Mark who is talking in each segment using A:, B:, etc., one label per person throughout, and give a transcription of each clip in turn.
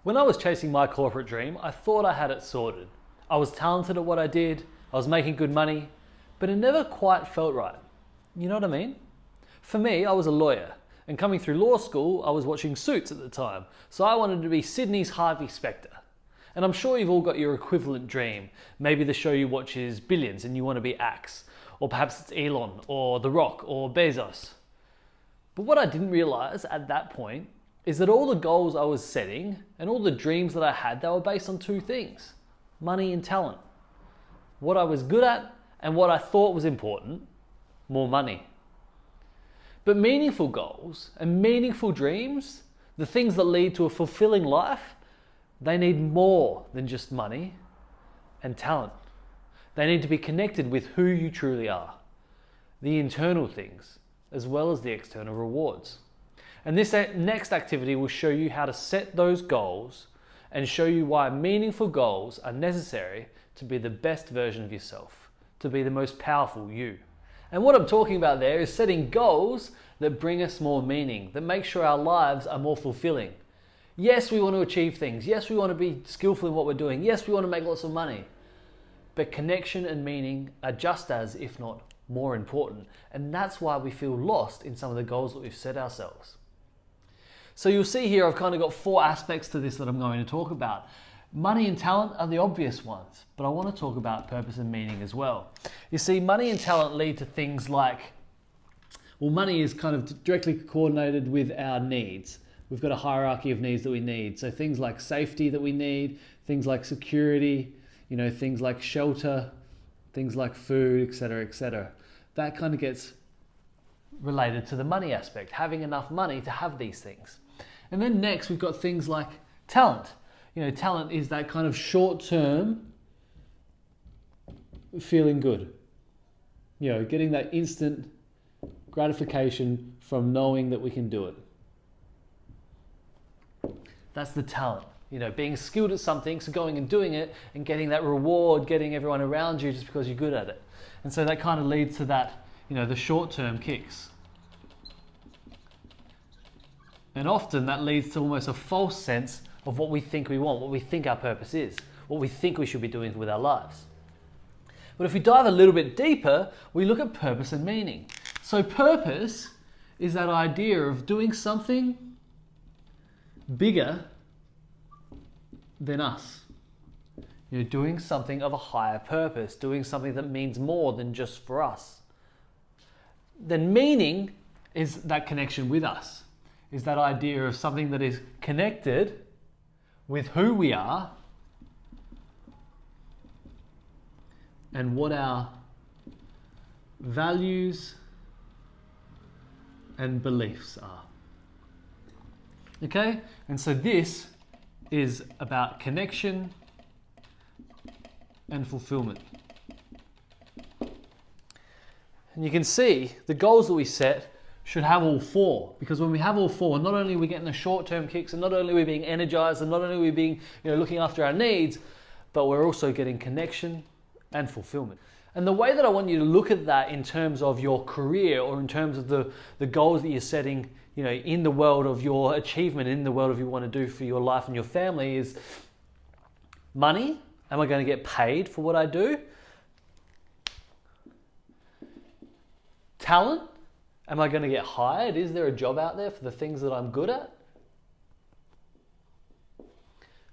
A: When I was chasing my corporate dream, I thought I had it sorted. I was talented at what I did, I was making good money, but it never quite felt right. You know what I mean? For me, I was a lawyer, and coming through law school, I was watching Suits at the time, so I wanted to be Sydney's Harvey Specter. And I'm sure you've all got your equivalent dream. Maybe the show you watch is Billions and you want to be Axe, or perhaps it's Elon, or The Rock, or Bezos. But what I didn't realize at that point is that all the goals I was setting and all the dreams that I had, they were based on two things: money and talent. What I was good at and what I thought was important: more money. But meaningful goals and meaningful dreams, the things that lead to a fulfilling life, they need more than just money and talent. They need to be connected with who you truly are, the internal things, as well as the external rewards. And this next activity will show you how to set those goals and show you why meaningful goals are necessary to be the best version of yourself, to be the most powerful you. And what I'm talking about there is setting goals that bring us more meaning, that make sure our lives are more fulfilling. Yes, we want to achieve things. Yes, we want to be skillful in what we're doing. Yes, we want to make lots of money. But connection and meaning are just as, if not more important. And that's why we feel lost in some of the goals that we've set ourselves. So you'll see here I've kind of got four aspects to this that I'm going to talk about. Money and talent are the obvious ones, but I want to talk about purpose and meaning as well. You see, money and talent lead to things like, well, money is kind of directly coordinated with our needs. We've got a hierarchy of needs that we need. So things like safety that we need, things like security, things like shelter, things like food, etc., etc. That kind of gets related to the money aspect, having enough money to have these things. And then next we've got things like talent. Talent is that kind of short-term feeling good. Getting that instant gratification from knowing that we can do it. That's the talent. Being skilled at something, so going and doing it and getting that reward, getting everyone around you just because you're good at it. And so that kind of leads to that, the short-term kicks. And often that leads to almost a false sense of what we think we want, what we think our purpose is, what we think we should be doing with our lives. But if we dive a little bit deeper, we look at purpose and meaning. So purpose is that idea of doing something bigger than us. Doing something of a higher purpose, doing something that means more than just for us. Then meaning is that connection with us, is that idea of something that is connected with who we are and what our values and beliefs are. Okay? And so this is about connection and fulfillment. And you can see the goals that we set should have all four, because when we have all four, not only are we getting the short-term kicks, and not only are we being energized, and not only are we being, looking after our needs, but we're also getting connection and fulfillment. And the way that I want you to look at that in terms of your career, or in terms of the goals that you're setting, in the world of your achievement, in the world of you want to do for your life and your family, is money. Am I going to get paid for what I do? Talent. Am I going to get hired? Is there a job out there for the things that I'm good at?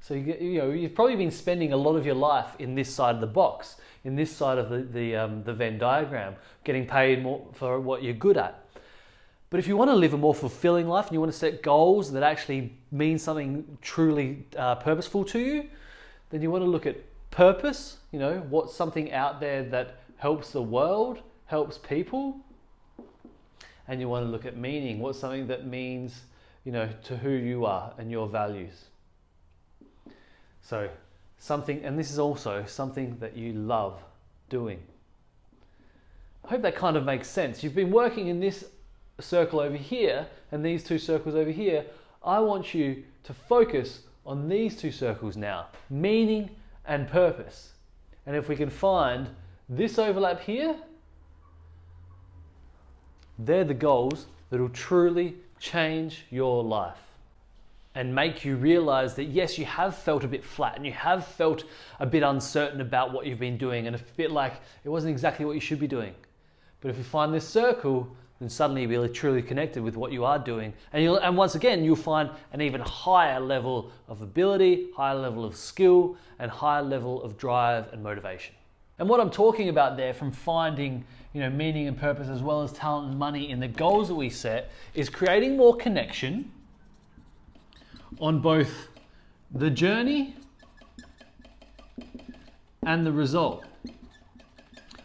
A: So you've probably been spending a lot of your life in this side of the box, in this side of the Venn diagram, getting paid more for what you're good at. But if you want to live a more fulfilling life and you want to set goals that actually mean something truly purposeful to you, then you want to look at purpose. What's something out there that helps the world, helps people. And you want to look at meaning. What's something that means, to who you are and your values. So something, and this is also something that you love doing. I hope that kind of makes sense. You've been working in this circle over here and these two circles over here. I want you to focus on these two circles now, meaning and purpose. And if we can find this overlap here, they're the goals that will truly change your life. and make you realize that yes, you have felt a bit flat and you have felt a bit uncertain about what you've been doing and a bit like it wasn't exactly what you should be doing. But if you find this circle, then suddenly you'll be truly connected with what you are doing. And once again, you'll find an even higher level of ability, higher level of skill, and higher level of drive and motivation. And what I'm talking about there from finding meaning and purpose as well as talent and money in the goals that we set is creating more connection on both the journey and the result.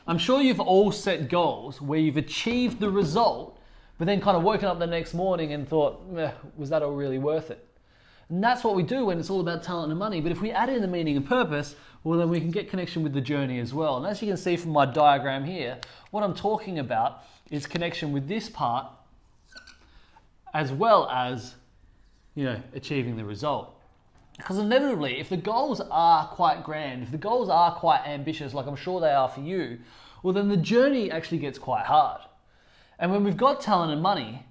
A: I'm sure you've all set goals where you've achieved the result, but then kind of woken up the next morning and thought, was that all really worth it? And that's what we do when it's all about talent and money. But if we add in the meaning and purpose, well, then we can get connection with the journey as well. And as you can see from my diagram here, what I'm talking about is connection with this part as well as, achieving the result. Because inevitably, if the goals are quite grand, if the goals are quite ambitious, like I'm sure they are for you, well, then the journey actually gets quite hard. And when we've got talent and money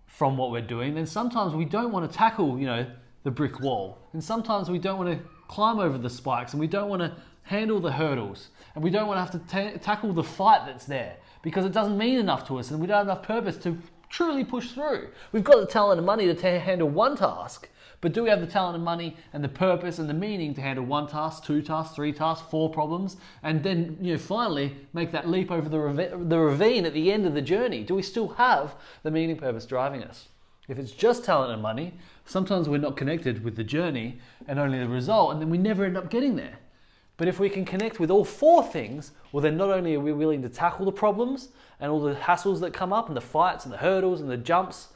A: from what we're doing, then sometimes we don't want to tackle, the brick wall. And sometimes we don't want to climb over the spikes, and we don't want to handle the hurdles, and we don't want to have to tackle the fight that's there because it doesn't mean enough to us and we don't have enough purpose to truly push through. We've got the talent and money to handle one task, but do we have the talent and money and the purpose and the meaning to handle one task, two tasks, three tasks, four problems, and then finally make that leap over the ravine at the end of the journey? Do we still have the meaning, purpose driving us? If it's just talent and money, sometimes we're not connected with the journey and only the result, and then we never end up getting there. But if we can connect with all four things, well, then not only are we willing to tackle the problems and all the hassles that come up and the fights and the hurdles and the jumps,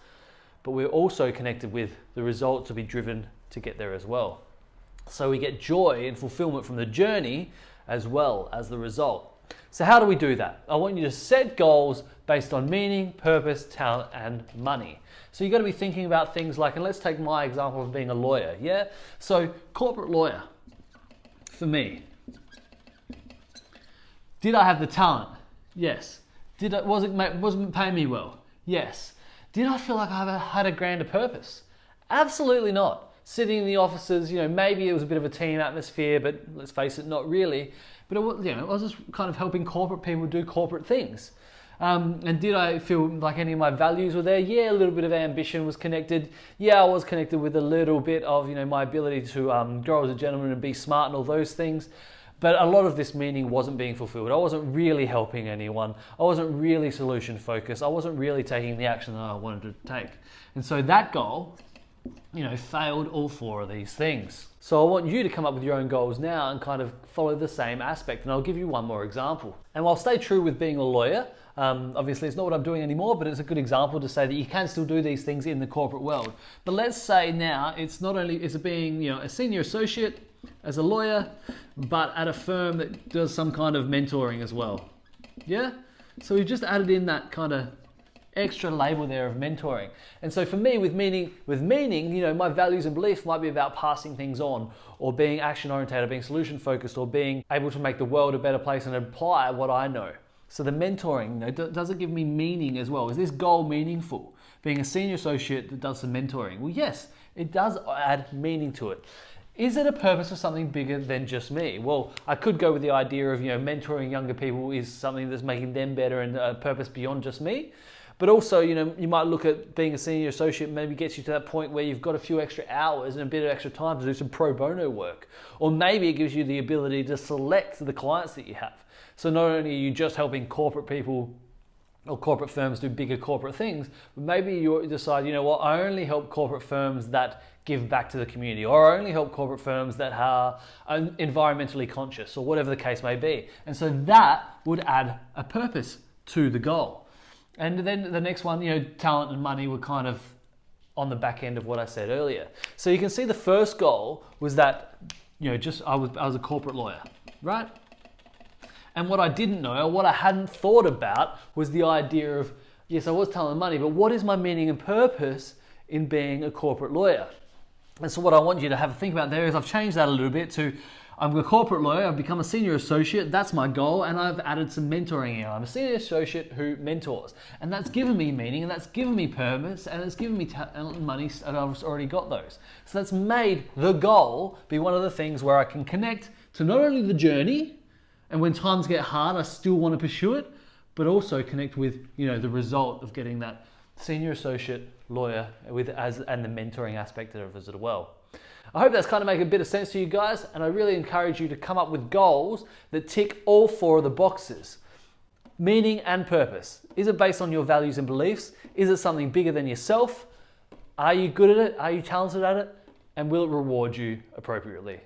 A: but we're also connected with the result to be driven to get there as well. So we get joy and fulfillment from the journey as well as the result. So how do we do that? I want you to set goals based on meaning, purpose, talent, and money. So you've got to be thinking about things like, and let's take my example of being a lawyer, yeah? So corporate lawyer, for me. Did I have the talent? Yes. Was it paying me well? Yes. Did I feel like I had a grander purpose? Absolutely not. Sitting in the offices, maybe it was a bit of a team atmosphere, but let's face it, not really. But I was just kind of helping corporate people do corporate things. And did I feel like any of my values were there? Yeah, a little bit of ambition was connected. Yeah, I was connected with a little bit of, my ability to grow as a gentleman and be smart and all those things. But a lot of this meaning wasn't being fulfilled. I wasn't really helping anyone. I wasn't really solution focused. I wasn't really taking the action that I wanted to take. And so that goal, failed all four of these things. So I want you to come up with your own goals now and kind of follow the same aspect. And I'll give you one more example. And I'll stay true with being a lawyer. Obviously, it's not what I'm doing anymore, but it's a good example to say that you can still do these things in the corporate world. But let's say now it's not only is it being a senior associate as a lawyer, but at a firm that does some kind of mentoring as well. Yeah? So we've just added in that kind of extra label there of mentoring. And so for me, with meaning, my values and beliefs might be about passing things on, or being action oriented, or being solution focused, or being able to make the world a better place and apply what I know. So the mentoring, does it give me meaning as well? Is this goal meaningful? Being a senior associate that does some mentoring? Well, yes, it does add meaning to it. Is it a purpose of something bigger than just me? Well, I could go with the idea of, mentoring younger people is something that's making them better and a purpose beyond just me. But also, you might look at being a senior associate maybe gets you to that point where you've got a few extra hours and a bit of extra time to do some pro bono work. Or maybe it gives you the ability to select the clients that you have. So not only are you just helping corporate people or corporate firms do bigger corporate things, but maybe you decide, I only help corporate firms that give back to the community, or I only help corporate firms that are environmentally conscious, or whatever the case may be. And so that would add a purpose to the goal. And then the next one, talent and money were kind of on the back end of what I said earlier. So you can see the first goal was that, I was a corporate lawyer, right? And what I didn't know, or what I hadn't thought about, was the idea of, yes, I was talent and money, but what is my meaning and purpose in being a corporate lawyer? And so what I want you to have a think about there is I've changed that a little bit to I'm a corporate lawyer, I've become a senior associate, that's my goal, and I've added some mentoring here. I'm a senior associate who mentors, and that's given me meaning, and that's given me purpose, and it's given me talent and money, and I've already got those. So that's made the goal be one of the things where I can connect to not only the journey, and when times get hard, I still want to pursue it, but also connect with, you know, the result of getting that senior associate lawyer and the mentoring aspect of it as well. I hope that's kind of making a bit of sense to you guys, and I really encourage you to come up with goals that tick all 4 of the boxes. Meaning and purpose. Is it based on your values and beliefs? Is it something bigger than yourself? Are you good at it? Are you talented at it? And will it reward you appropriately?